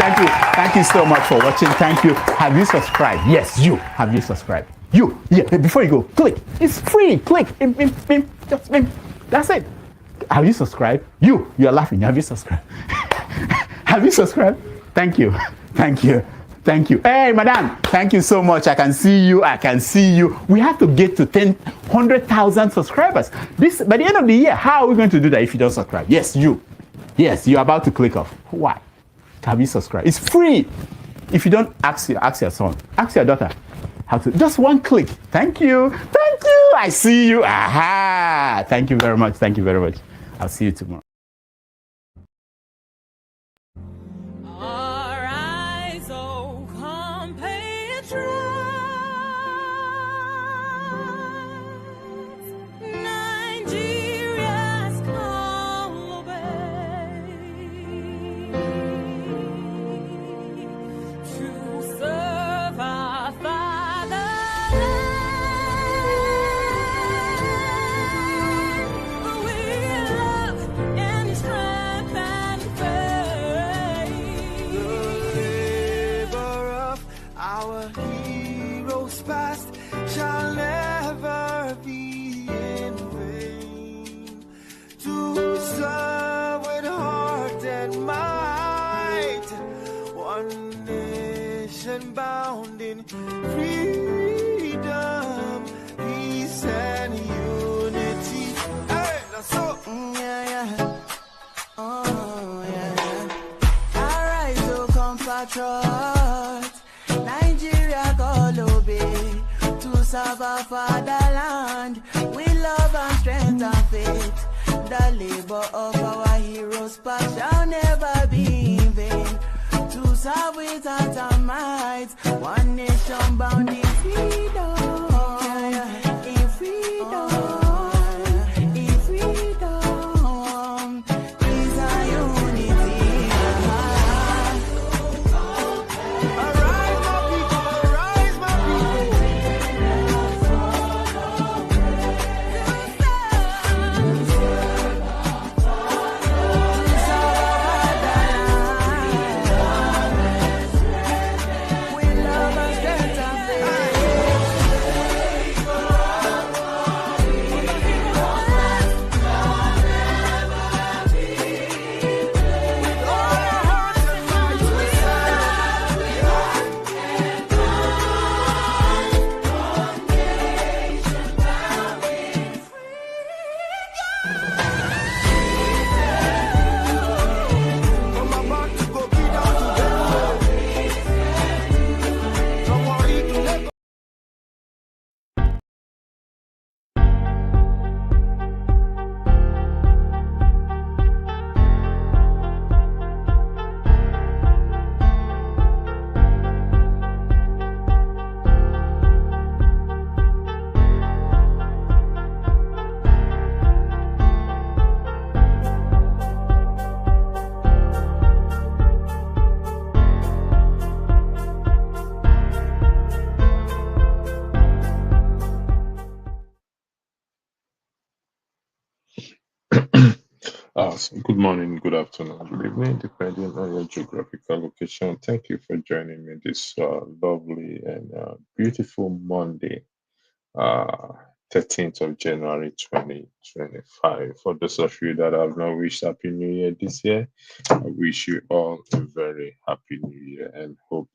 Thank you so much for watching. Thank you. Have you subscribed? Yes, you. Have you subscribed? You. Yeah, before you go, click. It's free. Click. Just that's it. Have you subscribed? You're laughing. Have you subscribed? Have you subscribed? Thank you. Thank you. Thank you. Hey, madam, thank you so much. I can see you. I can see you. We have to get to 100,000 subscribers. This by the end of the year. How are we going to do that if you don't subscribe? Yes, you. Yes, you're about to click off. Why? Have you subscribed? It's free. If you don't, ask your son, ask your daughter how to. Just one click. Thank you. Thank you. I see you. Aha. Thank you very much. Thank you very much. I'll see you tomorrow. Bound in freedom, peace and unity. Hey, that's so. Oh yeah. Alright, so compatriots, Nigeria call obey to serve our fatherland with love and strength and faith. The labor of our heroes past shall never be in vain. To serve without our might, one nation bound in freedom, in freedom, in freedom, peace and unity. Arise, my people, arise, my So good morning, good afternoon, good evening, depending on your geographical location. Thank you for joining me this lovely and beautiful Monday, uh, 13th of January 2025. For those of you that have not wished Happy New Year this year, I wish you all a very Happy New Year and hope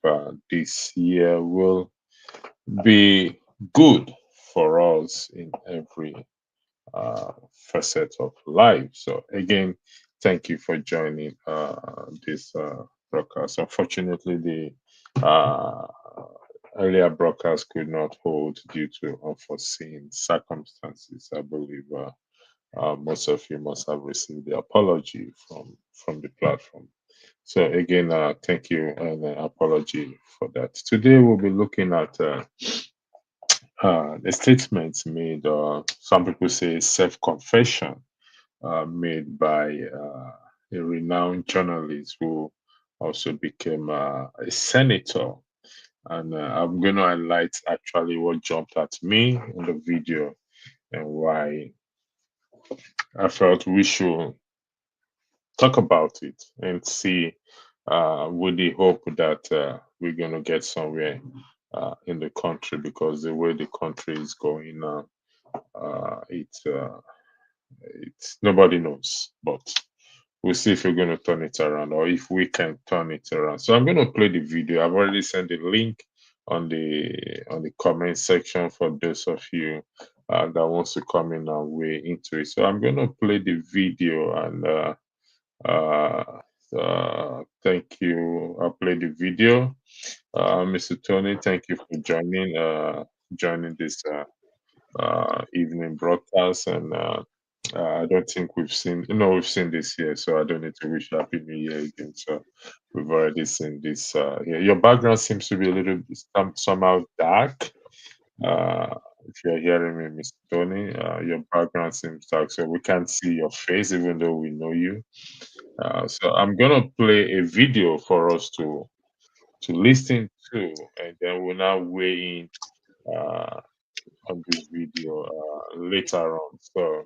this year will be good for us in every facet of life. So again, thank you for joining this broadcast. Unfortunately, the earlier broadcast could not hold due to unforeseen circumstances. I believe most of you must have received the apology from the platform. So again, thank you and apology for that. Today we'll be looking at the statements made, some people say self-confession, made by a renowned journalist who also became a senator. And I'm going to highlight actually what jumped at me in the video and why I felt we should talk about it and see with the hope that we're going to get somewhere in the country, because the way the country is going now, it's nobody knows, but we'll see if we're going to turn it around or if we can turn it around. So I'm going to play the video. I've already sent the link on the comment section for those of you that wants to come in and way into it. So I'm going to play the video, and thank you. I'll play the video. Mr. Tony, thank you for joining this evening broadcast. And I don't think we've seen this here, so I don't need to wish Happy New Year again. So we've already seen this here. Your background seems to be a little bit somehow dark. If you're hearing me, Mr. Tony, your background seems dark, so we can't see your face even though we know you. So I'm gonna play a video for us to listen to, and then we'll now weigh in on this video later on. So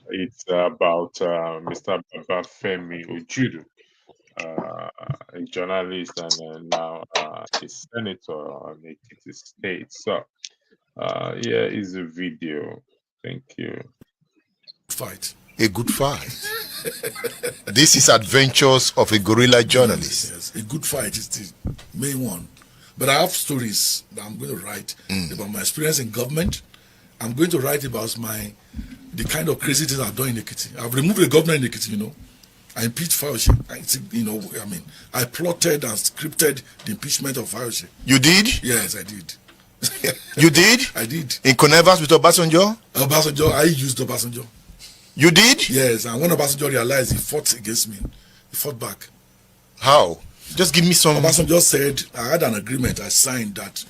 it's about Mr. Babafemi Ojudu, a journalist and now a senator on Ekiti State. So here is a video. Thank you. Fight. A good fight. This is Adventures of a Guerrilla Journalist. Yes, a good fight is the main one. But I have stories that I'm going to write about my experience in government. I'm going to write about the kind of crazy things I've done in Ekiti. I've removed the governor in Ekiti, I impeached Fayose. I plotted and scripted the impeachment of Fayose. You did? Yes, I did. You did? I did. In connivance with Obasanjo? Obasanjo, I used Obasanjo. You did? Yes, and when Obasanjo realized, he fought against me. He fought back. How? Just give me some. Obasanjo said, I had an agreement I signed that,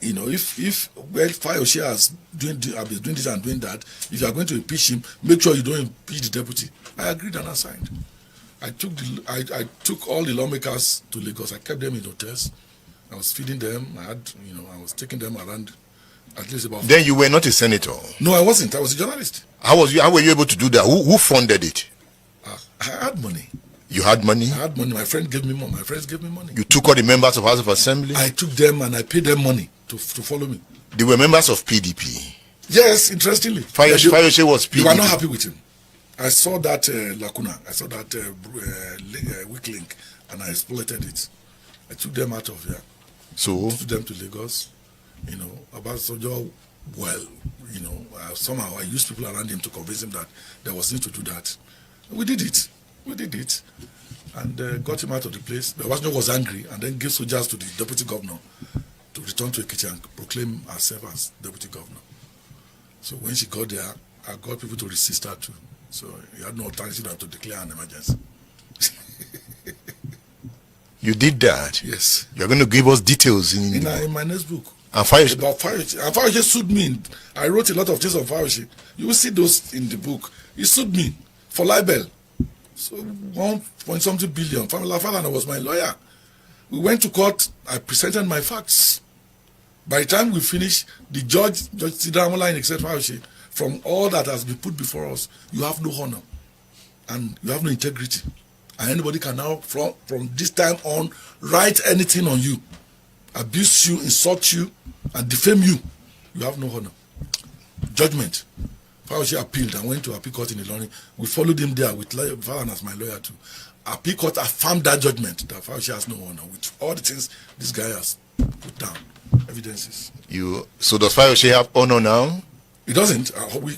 if Fayose has been doing this and doing that, if you are going to impeach him, make sure you don't impeach the deputy. I agreed and I signed. I took all the lawmakers to Lagos. I kept them in hotels. I was feeding them. I was taking them around. At least about. Then you were not a senator. No, I wasn't. I was a journalist. How were you able to do that? Who funded it? I had money. You had money? I had money. My friend gave me money. My friends gave me money. You took all the members of House of Assembly? I took them and I paid them money to follow me. They were members of PDP. Yes, interestingly. Fayose was PDP. You were not happy with him. I saw that lacuna. I saw that weak link, and I exploited it. I took them out of here. So? Took them to Lagos. Obasanjo, somehow I used people around him to convince him that there was need to do that. We did it. And got him out of the place. But Obasanjo was angry and then gave soldiers to the deputy governor to return to Ekiti and proclaim herself as deputy governor. So when she got there, I got people to resist her too. So he had no authority to declare an emergency. You did that? Yes. You're going to give us details in my next book. And Fayose? About Fayose. And Fayose sued me. I wrote a lot of things on Fayose. You will see those in the book. He sued me for libel. So 1.something billion. Famila Falana was my lawyer. We went to court. I presented my facts. By the time we finished, the Judge Sidamola except Fayose, from all that has been put before us, you have no honor and you have no integrity. And anybody can now, from this time on, write anything on you, abuse you, insult you, and defame you. You have no honor. Judgment. Fayose appealed and went to appeal court in Ilorin. We followed him there with Falan as my lawyer too. Appeal court affirmed that judgment that Fayose has no honor with all the things this guy has put down, evidences. So does Fayose have honor now? He doesn't.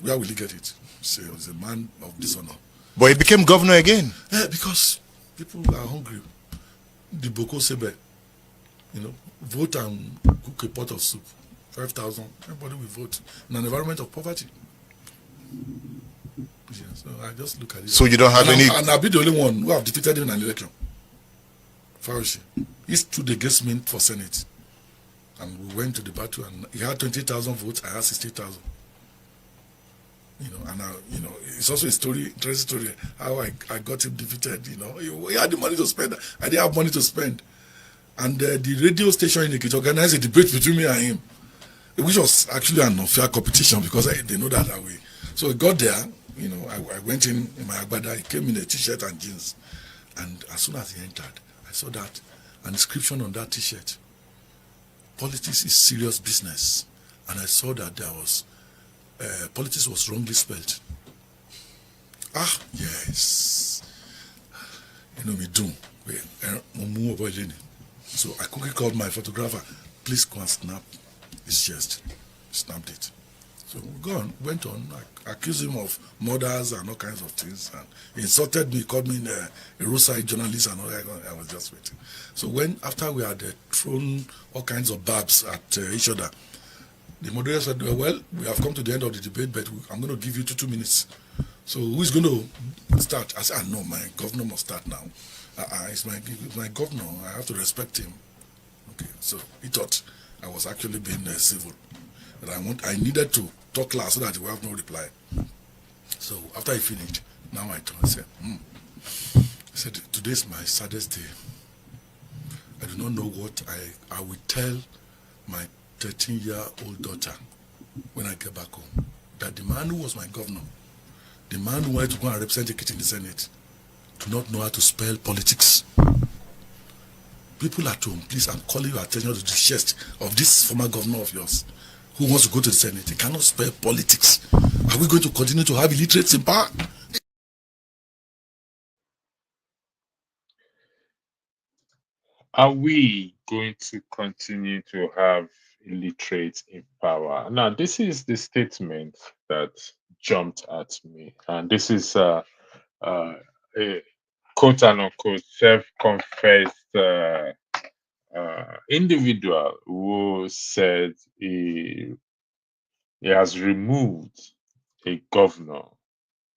Where will he get it? So he's a man of dishonor. But he became governor again. Yeah, because people are hungry. The Boko Sebe, vote and cook a pot of soup. 5,000. Everybody will vote in an environment of poverty. Yeah, so I just look at it. So you don't have any. And I'll be the only one who have defeated him in an election. Fayose. He stood against me for Senate. And we went to the battle, and he had 20,000 votes. I had 60,000. It's also a story, interesting story, how I got him defeated. He had the money to spend. I didn't have money to spend. And the radio station in Ekiti organized a debate between me and him, which was actually an unfair competition because they know that way. So I got there, I went in my agbada. He came in a t-shirt and jeans. And as soon as he entered, I saw that an inscription on that T-shirt. Politics is serious business. And I saw that there was, politics was wrongly spelled. Ah, yes. You know me do. So I quickly called my photographer. Please go and snap his chest. Snapped it. So went on, accused him of murders and all kinds of things. And he insulted me, called me a roadside journalist and all that. I was just waiting. So after we had thrown all kinds of barbs at each other, the moderator said, well, we have come to the end of the debate, but I'm going to give you 2 minutes. So who's going to start? I said, no, my governor must start now. It's my governor. I have to respect him. Okay, so he thought I was actually being civil. But I needed to talk loud so that he will have no reply. So after he finished, now I turned and said, I said, today is my saddest day. I do not know what I will tell my 13-year-old daughter when I get back home. That the man who was my governor, the man who wanted to go and represent Ekiti in the Senate, do not know how to spell politics. People at home, please, I'm calling your attention to the chest of this former governor of yours who wants to go to the Senate. He cannot spell politics. Are we going to continue to have illiterates in power? Are we going to continue to have illiterates in power? Now, this is the statement that jumped at me, and this is a quote unquote self-confessed individual who said he has removed a governor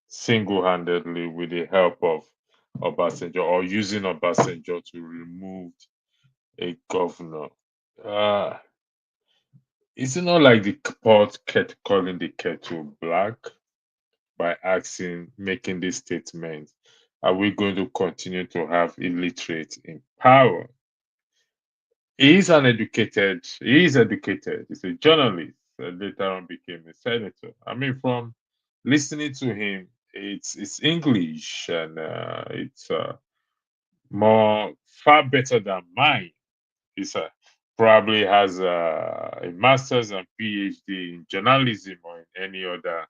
single-handedly with the help of Obasanjo, or using Obasanjo to remove a governor. Is it not like the pot kept calling the kettle black by making this statement? Are we going to continue to have illiterates in power? He is educated. He's a journalist. Later on became a senator. I mean, from listening to him, it's English, and it's far better than mine. He's probably has a master's and PhD in journalism or in any other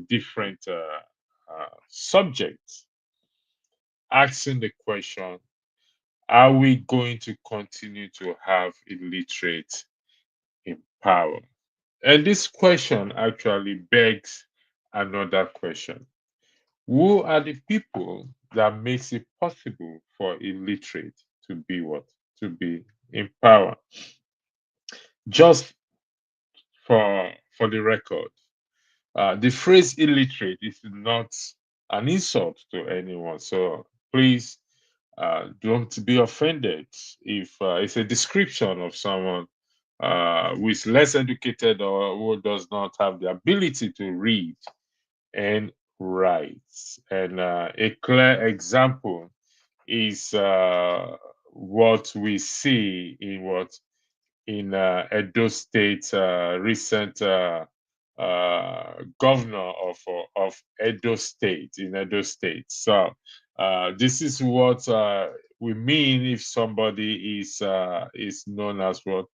different subject. Asking the question, are we going to continue to have illiterates in power? And this question actually begs another question. Who are the people that makes it possible for illiterate to be what? To be in power? Just for the record, the phrase illiterate is not an insult to anyone. So please don't be offended if it's a description of someone who is less educated or who does not have the ability to read and write. And a clear example is what we see in Edo State, recent governor of Edo State, in Edo State. So this is what we mean if somebody is known as what?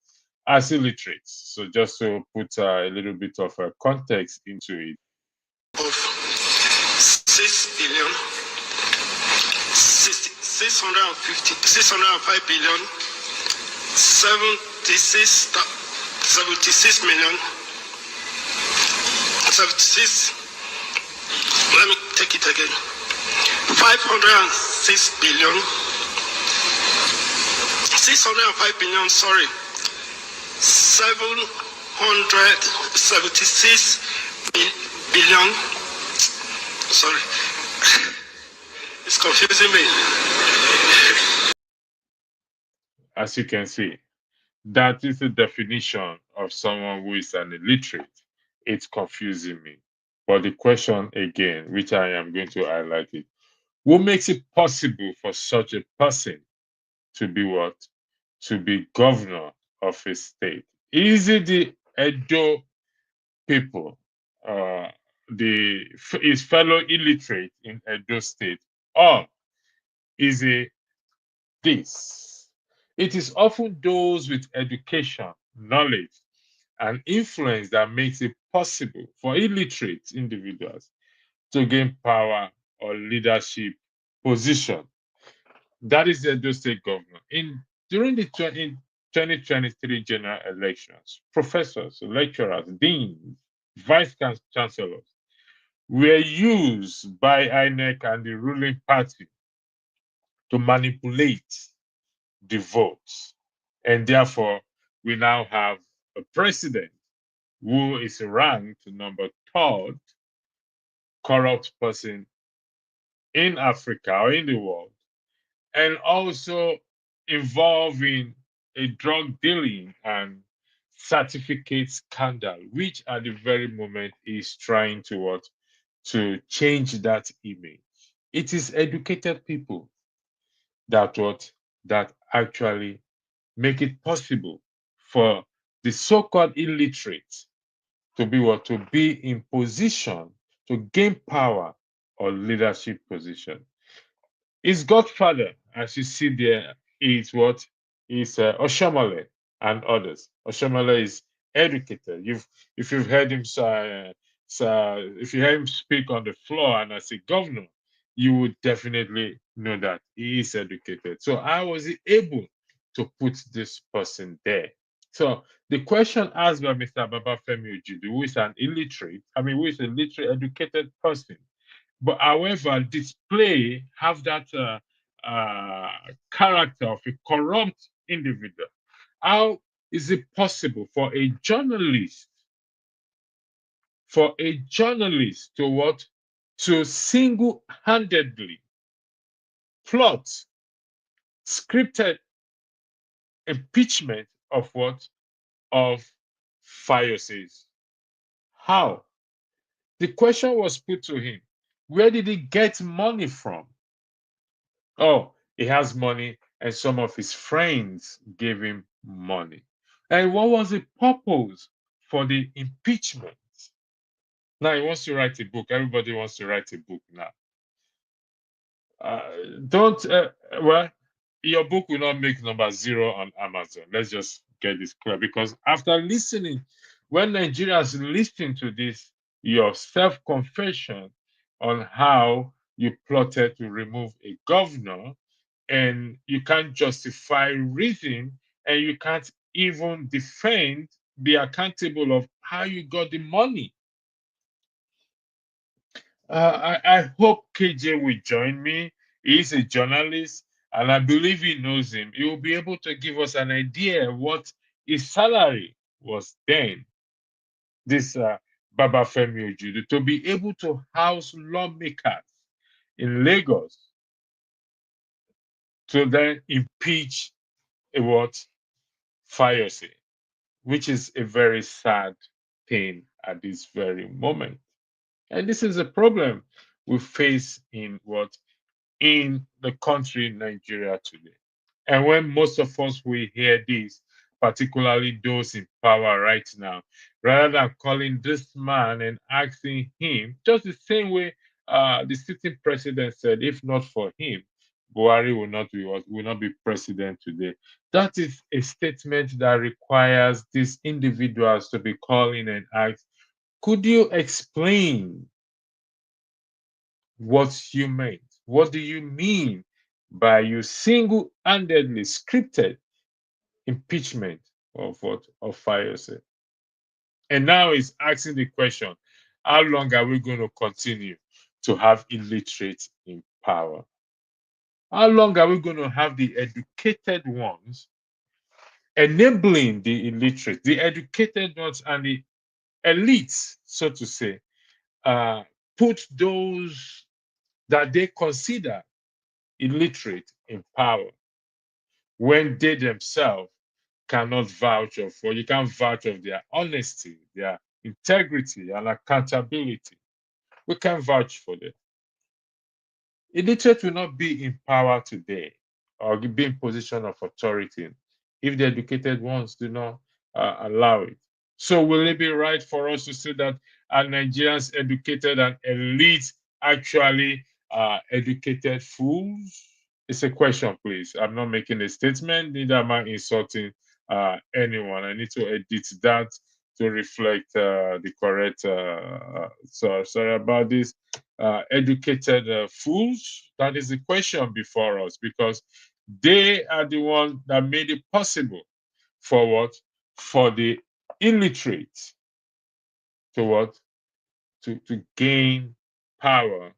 As illiterate. So just to put a little bit of context into it. Of 6 billion, 605 billion, 76 million, 76, let me take it again, 506 billion, 605 billion, sorry, 776 billion, sorry, it's confusing me. As you can see, that is the definition of someone who is an illiterate. It's confusing me. But the question again, which I am going to highlight it, what makes it possible for such a person to be what? To be governor of a state? Is it the Edo people, his fellow illiterate in Edo State, or is this. It is often those with education, knowledge, and influence that makes it possible for illiterate individuals to gain power or leadership position. That is the Edo State governor. During the 2023 general elections, professors, lecturers, deans, chancellors were used by INEC and the ruling party to manipulate the votes. And therefore, we now have a president who is ranked number third corrupt person in Africa or in the world, and also involving a drug dealing and certificate scandal, which at the very moment is trying to what? To change that image. It is educated people that what? That actually make it possible for the so-called illiterate to be what? To be in position to gain power or leadership position. His godfather, as you see there, is what? Is Oshamale and others. Oshamale is educated. If you've heard him if you heard him speak on the floor and as a governor, you would definitely know that he is educated. So how was he able to put this person there? So the question asked by Mr. Babafemi Ojudu, who is an illiterate, who is a literate educated person, but however, display have that character of a corrupt individual. How is it possible for a journalist to what? To single-handedly plot scripted impeachment of what? Of Fayose. How? The question was put to him. Where did he get money from? Oh, he has money, and some of his friends gave him money. And what was the purpose for the impeachment? Now he wants to write a book. Everybody wants to write a book now. Don't, well, your book will not make number 0 on Amazon. Let's just get this clear, because after listening, when Nigerians listen to this, your self-confession on how you plotted to remove a governor, and you can't justify reason, and you can't even defend, be accountable of how you got the money. I hope KJ will join me. He's a journalist, and I believe he knows him. He will be able to give us an idea what his salary was then. This Babafemi Ojudu, to be able to house lawmakers in Lagos to then impeach a what? Fayose, which is a very sad thing at this very moment. And this is a problem we face in what? In the country Nigeria today. And when most of us will hear this, particularly those in power right now, rather than calling this man and asking him, just the same way the sitting president said, if not for him, Buhari will not be president today. That is a statement that requires these individuals to be calling and ask, could you explain what you meant? What do you mean by you single-handedly scripted impeachment of what? Of Fayose? And now he's asking the question, how long are we going to continue to have illiterates in power? How long are we going to have the educated ones enabling the illiterate, the educated ones and the elites, so to say, put those that they consider illiterate in power when they themselves cannot vouch of, or you can't vouch of their honesty, their integrity, and accountability? We can't vouch for them. Illiterate will not be in power today or be in position of authority if the educated ones do not allow it. So will it be right for us to say that our Nigerians educated and elite actually educated fools? It's a question, please. I'm not making a statement, neither am I insulting anyone. I need to edit that to reflect the correct. So sorry about this. Educated fools. That is the question before us, because they are the one that made it possible for what? For the illiterate to what? To gain power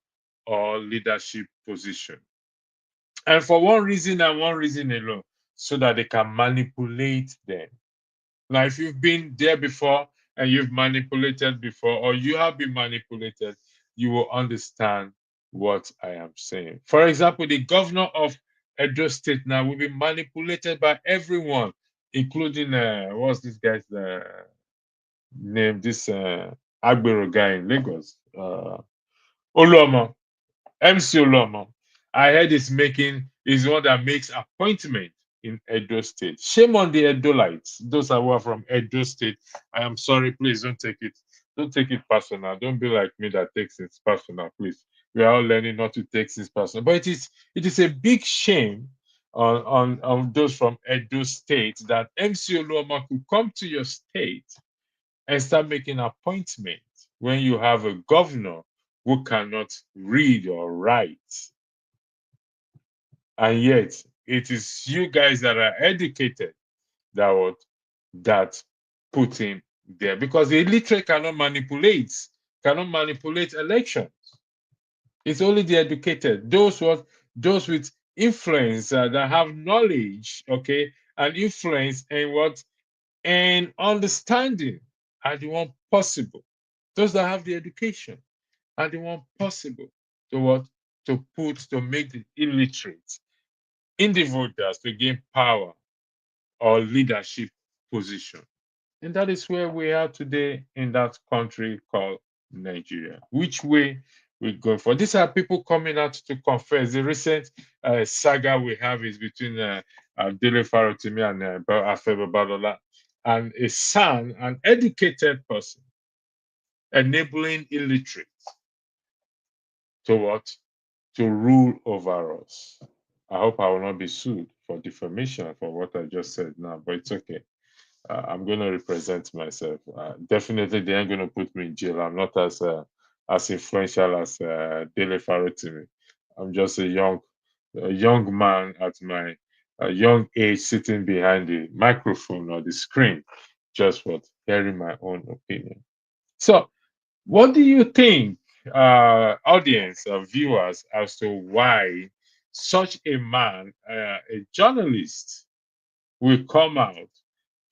or leadership position. And for one reason and one reason alone, so that they can manipulate them. Now, if you've been there before and you've manipulated before, or you have been manipulated, you will understand what I am saying. For example, the governor of Edo State now will be manipulated by everyone, including what's this guy's name? This Agbero guy in Lagos, Oluomo. MC Olomo, I heard is one that makes appointment in Edo State. Shame on the Edolites, those who are from Edo State. I am sorry, please don't take it personal. Don't be like me that takes it personal, please. We are all learning not to take things personal. But it is a big shame on those from Edo State that MC Oluoma could come to your state and start making appointments when you have a governor who cannot read or write. And yet, it is you guys that are educated that put him there. Because the illiterate cannot manipulate elections. It's only the educated, those with influence that have knowledge, okay, and influence and understanding are the one possible. Those that have the education are the one possible to what? To make the illiterate individuals to gain power or leadership position. And that is where we are today in that country called Nigeria. Which way we go for? These are people coming out to confess. The recent saga we have is between Dele Farotimi and Afebe Badola, and a son, an educated person, enabling illiterates to what? To rule over us. I hope I will not be sued for defamation for what I just said now, but it's okay. I'm going to represent myself. Definitely, they ain't going to put me in jail. I'm not as influential as Dele Farotimi. I'm just a young man at my young age, sitting behind the microphone or the screen, just what hearing my own opinion. So, what do you think, audience or viewers, as to why such a man, a journalist, will come out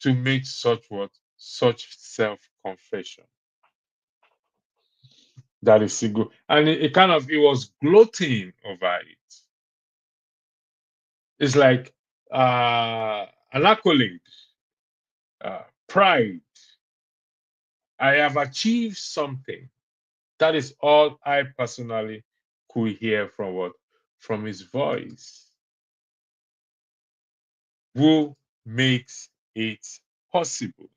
to make such self-confession? That is good, and it was gloating over it. It's like an accolade, pride. I have achieved something. That is all I personally could hear from his voice. Who makes it possible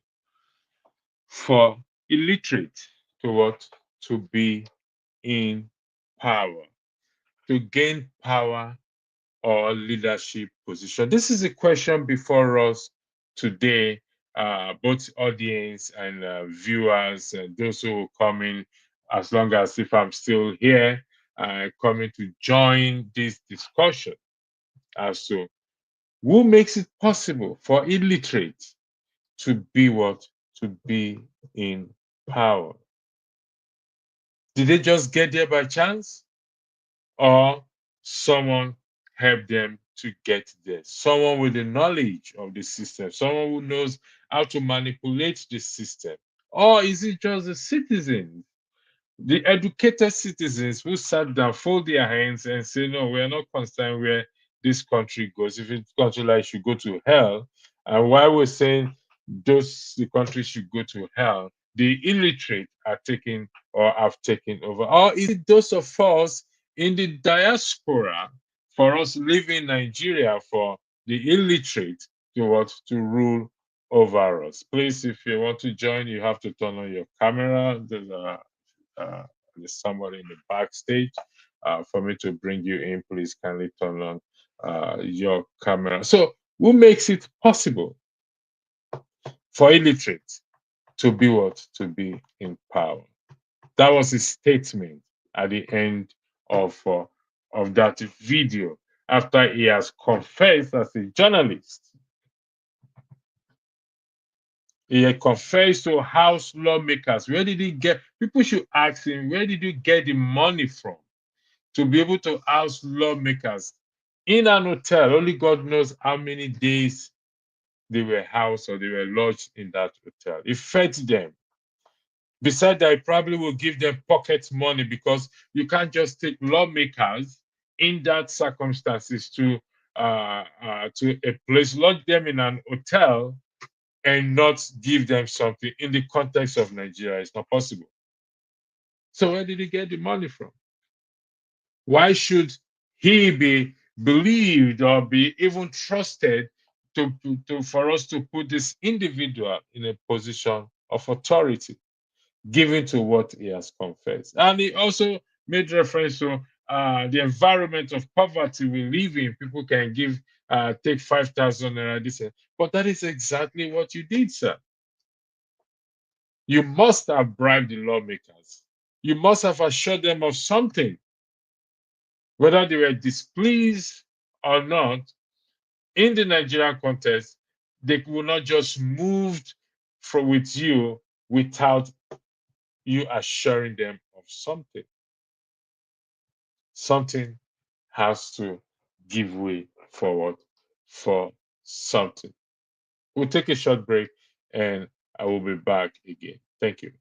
for illiterate to be in power, to gain power or leadership position? This is a question before us today, both audience and viewers, and those who will come in, as long as if I'm still here, coming to join this discussion as to who makes it possible for illiterate to be to be in power. Did they just get there by chance? Or someone helped them to get there? Someone with the knowledge of the system, someone who knows how to manipulate the system? Or is it just the citizens, the educated citizens who sat down, fold their hands, and say, no, we're not concerned where this country goes. If it's country like should go to hell, and why we're saying the countries should go to hell, the illiterate are taking or have taken over? Or is it those of us in the diaspora, for us living in Nigeria, for the illiterate to rule over us? Please, if you want to join, you have to turn on your camera. There's somebody in the backstage. For me to bring you in, please kindly turn on your camera. So, who makes it possible for illiterates to be what? To be in power? That was his statement at the end of that video after he has confessed as a journalist. He had confessed to House lawmakers. Where did he get? People should ask him, where did you get the money from to be able to house lawmakers in an hotel? Only God knows how many days they were housed or they were lodged in that hotel. He fed them. Besides that, he probably will give them pocket money, because you can't just take lawmakers in that circumstances to a place, lodge them in an hotel, and not give them something in the context of Nigeria. It's not possible. So where did he get the money from? Why should he be believed or be even trusted for us to put this individual in a position of authority, given to what he has confessed? And he also made reference to the environment of poverty we live in. People can take 5,000 naira this, but that is exactly what you did, sir. You must have bribed the lawmakers. You must have assured them of something, whether they were displeased or not. In the Nigerian context, they will not just move with you without you assuring them of something. Something has to give way forward for something. We'll take a short break and I will be back again. Thank you.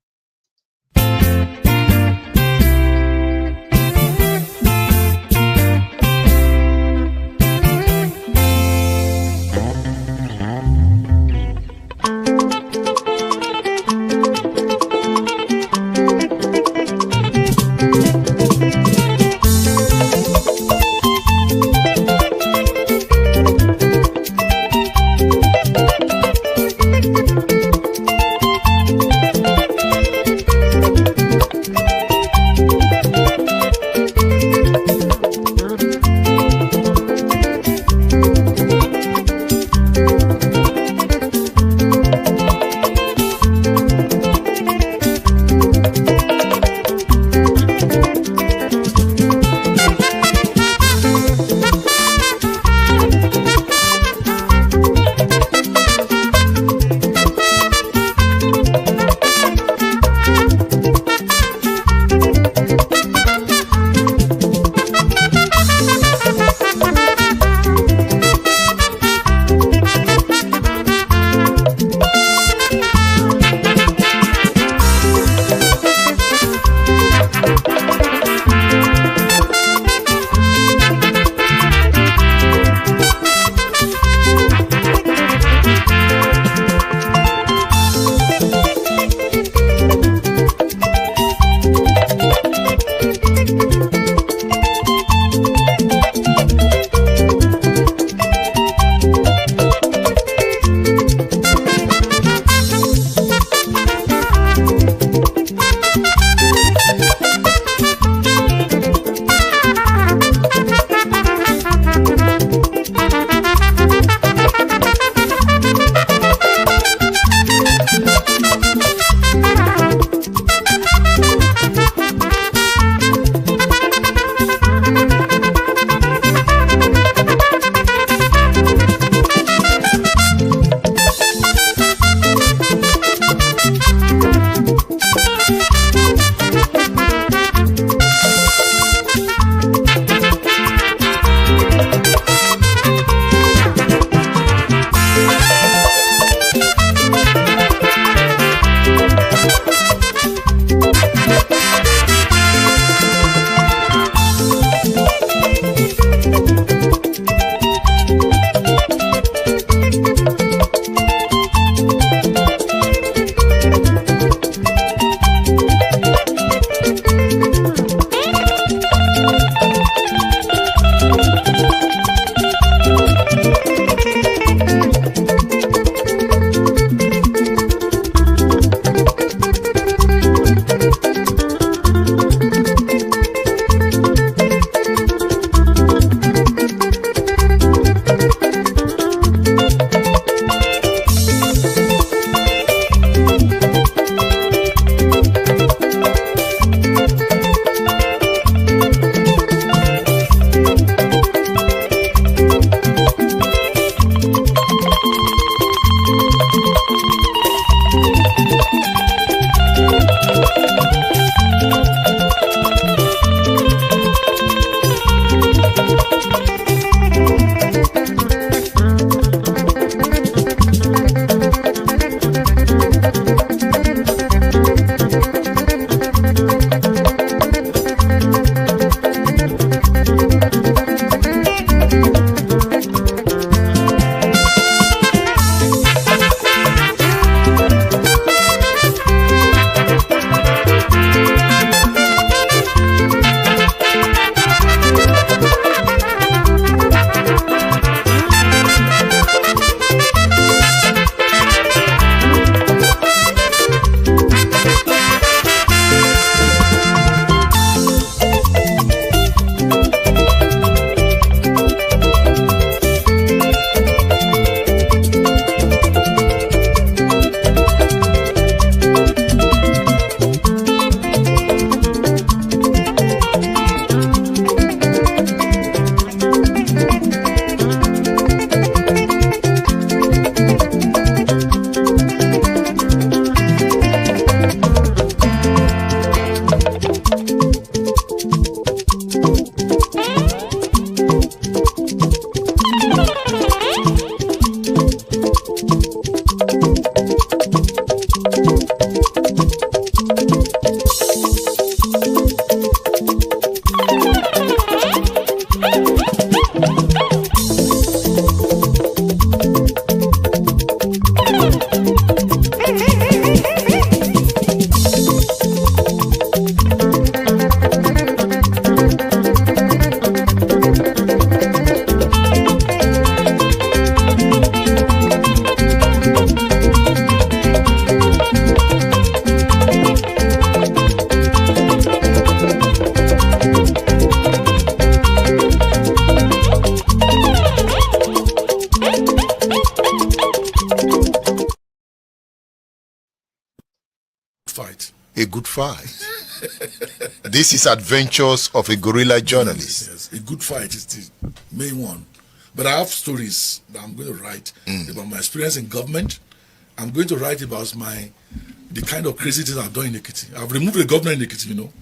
fight. This is adventures of a guerrilla journalist. Yes, a good fight is the main one. But I have stories that I'm going to write about my experience in government. I'm going to write about the kind of crazy things I've done in Ekiti. I've removed the governor in Ekiti, you know.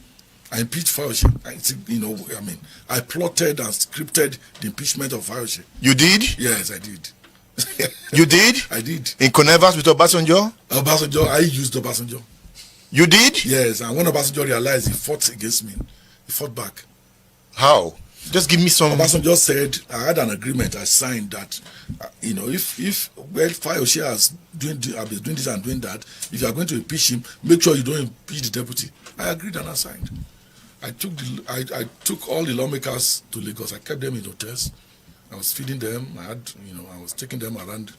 I impeached Fayose. I plotted and scripted the impeachment of Fayose. You did? Yes, I did. You did? I did. In connivance with Obasanjo? Obasanjo, I used Obasanjo. You did? Yes, and when Obasanjo realized, he fought against me. He fought back. How? Just give me some. Obasanjo said, I had an agreement I signed that, if Fayose has doing this and doing that, if you are going to impeach him, make sure you don't impeach the deputy. I agreed and I signed. I took all the lawmakers to Lagos. I kept them in hotels. I was feeding them. I was taking them around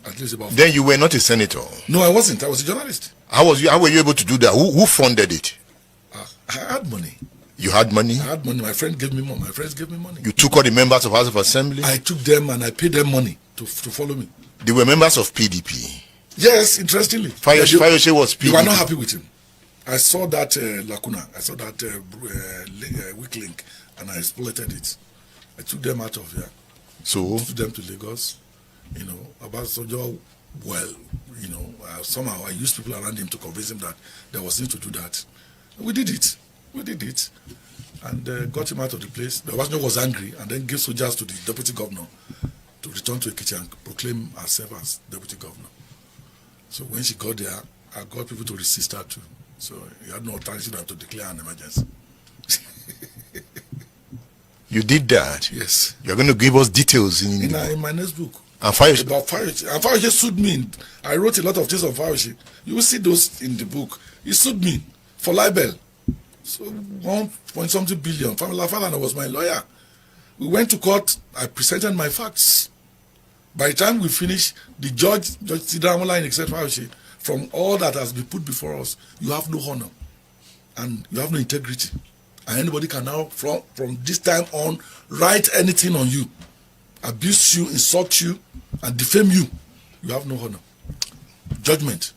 at least about. Then you were not a senator. No, I wasn't. I was a journalist. How were you able to do that? Who funded it? I had money. You had money? I had money. My friend gave me money. My friends gave me money. You took all the members of House of Assembly? I took them and I paid them money to follow me. They were members of PDP. Yes, interestingly. Fayose was PDP. You were not happy with him. I saw that lacuna. I saw that weak link, and I exploited it. I took them out of here. So? Took them to Lagos. Obasanjo, somehow I used people around him to convince him that there was need to do that. We did it. And got him out of the place. The Obasanjo was angry and then gave soldiers to the deputy governor to return to Ekiti and proclaim herself as deputy governor. So when she got there, I got people to resist her too. So he had no alternative than to declare an emergency. You did that? Yes. You're going to give us details in my next book. And Fayose? About Fayose. And Fayose sued me. I wrote a lot of things on Fayose. You will see those in the book. He sued me for libel. So 1.something billion. My father was my lawyer. We went to court. I presented my facts. By the time we finished, the Judge Sidamola, except Fayose, from all that has been put before us, you have no honor and you have no integrity. And anybody can now, from this time on, write anything on you, abuse you, insult you, and defame you. You have no honor. Judgment.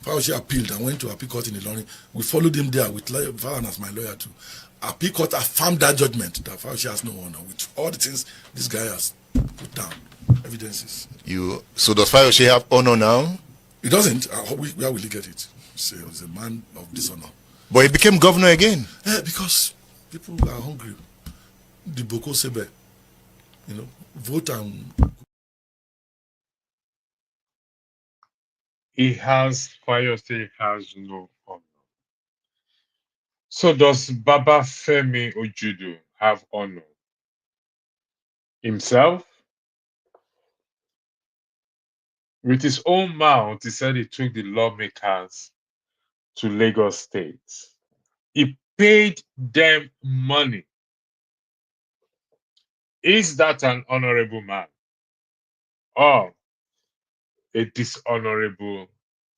Fayose appealed and went to appeal court in Ilorin. We followed him there with father as my lawyer too. Appeal court affirmed that judgment that Fayose has no honor, with all the things this guy has put down, evidences. So does Fayose have honor now? He doesn't. Where will he get it? He's a man of dishonor. But he became governor again. Yeah, because people are hungry. The Boko Sebe, vote and. Fayose has no honor. So does Babafemi Ojudu have honor? Himself? With his own mouth, he said he took the lawmakers to Lagos State. He paid them money. Is that an honorable man or a dishonorable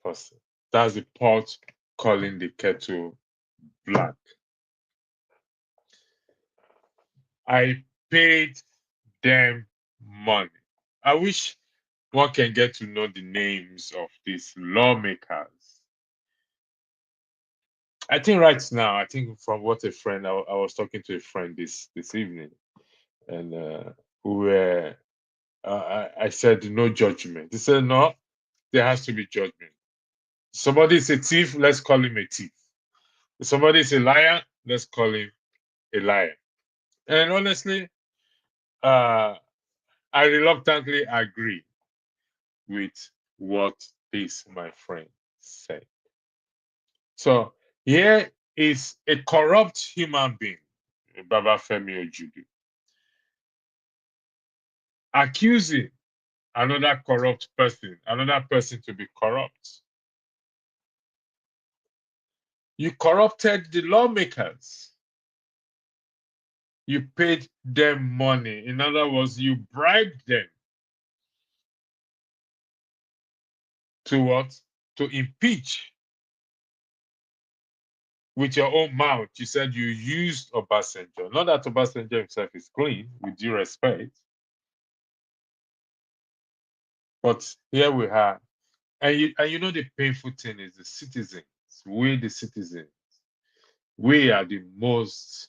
person? That's the pot calling the kettle black. I paid them money. I wish one can get to know the names of these lawmakers. I think right now, from what a friend, I was talking to a friend this evening, and I said no judgment. He said no, there has to be judgment. Somebody is a thief, let's call him a thief. If somebody is a liar, let's call him a liar. And honestly, I reluctantly agree with what this my friend said. So here is a corrupt human being, Babafemi Ojudu, accusing another corrupt person, another person to be corrupt. You corrupted the lawmakers. You paid them money. In other words, you bribed them to what? To impeach. With your own mouth, you said you used Obasanjo. Not that Obasanjo himself is clean, with due respect. But here we are. And you know the painful thing is the citizens, we the citizens, we are the most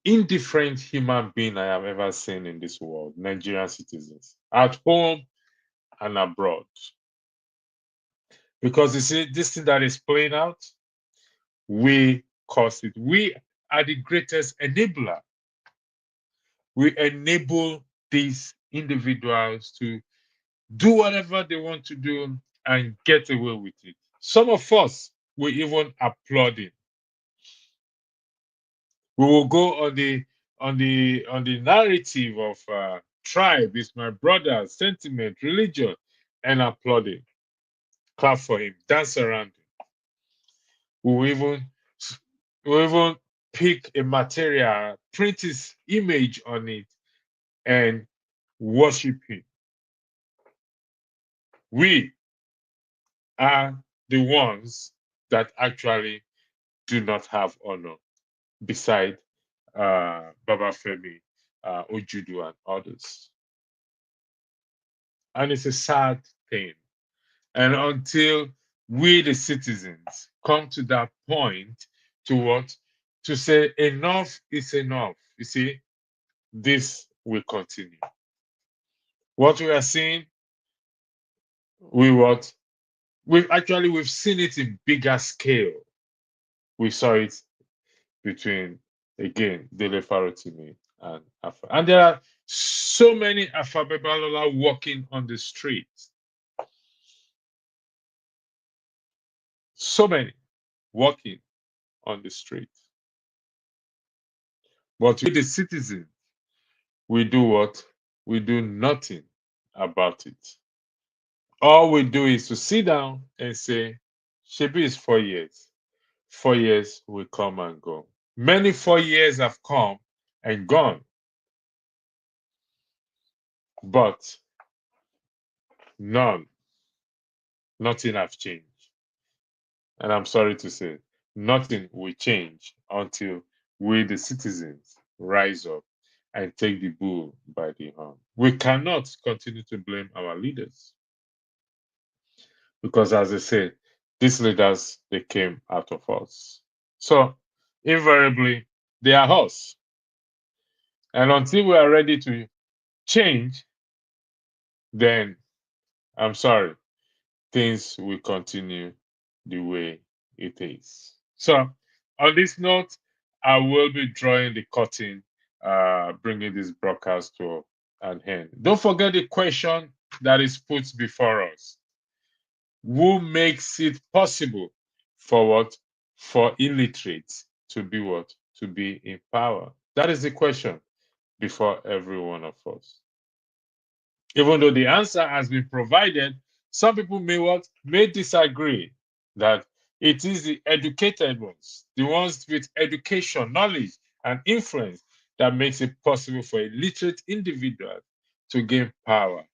indifferent human being I have ever seen in this world, Nigerian citizens, at home and abroad. Because you see, this thing that is playing out, we cause it. We are the greatest enabler. We enable these individuals to do whatever they want to do and get away with it. Some of us will even applaud it. We will go on the narrative of tribe is my brother, sentiment, religion, and applaud it. Clap for him, dance around him. We will even pick a material, print his image on it, and worship him. We are the ones that actually do not have honor, beside Babafemi, Ojudu, and others. And it's a sad thing. And until we, the citizens, come to that point to what? To say enough is enough. You see, this will continue. What we are seeing, we've seen it in bigger scale. We saw it between, again, Dele Farotimi and Afa. And there are so many Afa Babalola walking on the streets. So many walking on the street. But we, the citizens, we do what? We do nothing about it. All we do is to sit down and say, Shebi is 4 years. 4 years will come and go. Many 4 years have come and gone. But nothing has changed. And I'm sorry to say, nothing will change until we, the citizens, rise up and take the bull by the horn. We cannot continue to blame our leaders. Because as I say, these leaders, they came out of us. So invariably, they are us. And until we are ready to change, then I'm sorry, things will continue the way it is. So on this note, I will be drawing the curtain, bringing this broadcast to an end. Don't forget the question that is put before us. Who makes it possible for what? For illiterates to be what? To be in power. That is the question before every one of us. Even though the answer has been provided, some people may disagree that it is the educated ones, the ones with education, knowledge, and influence that makes it possible for a literate individual to gain power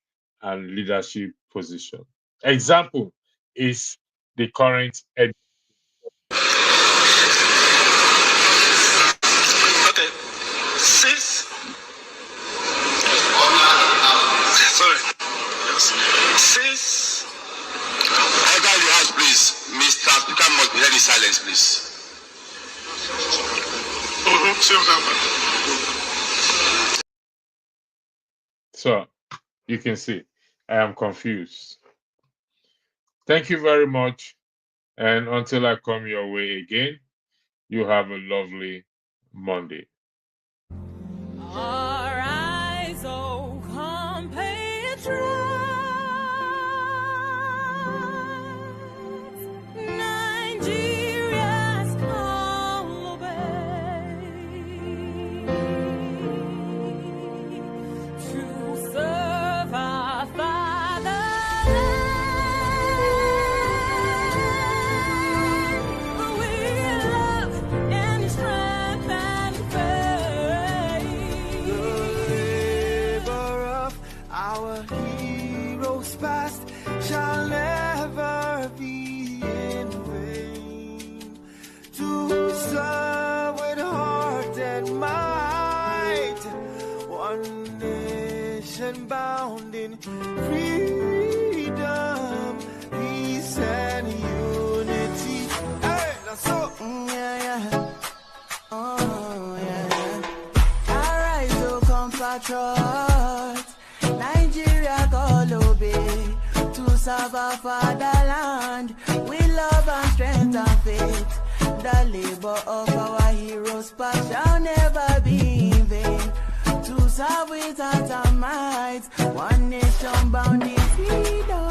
and leadership position. Example is the current Okay. Since order the house, please. Mr. Speaker must be ready silence, please. So you can see I am confused. Thank you very much. And until I come your way again, you have a lovely Monday. Arise, O compatriots, Nigeria's call obey, to serve our fatherland. We love and strength and faith. The labor of our heroes past shall never be in vain. To serve with heart and might, one nation bound in freedom, peace and unity. Hey, now so Yeah. Oh, yeah. Arise, oh compatriots. Nigeria call obey to serve our fatherland with love and strength and faith. The labor of our heroes past shall never be in vain. To serve with heart and might, one nation bound in freedom.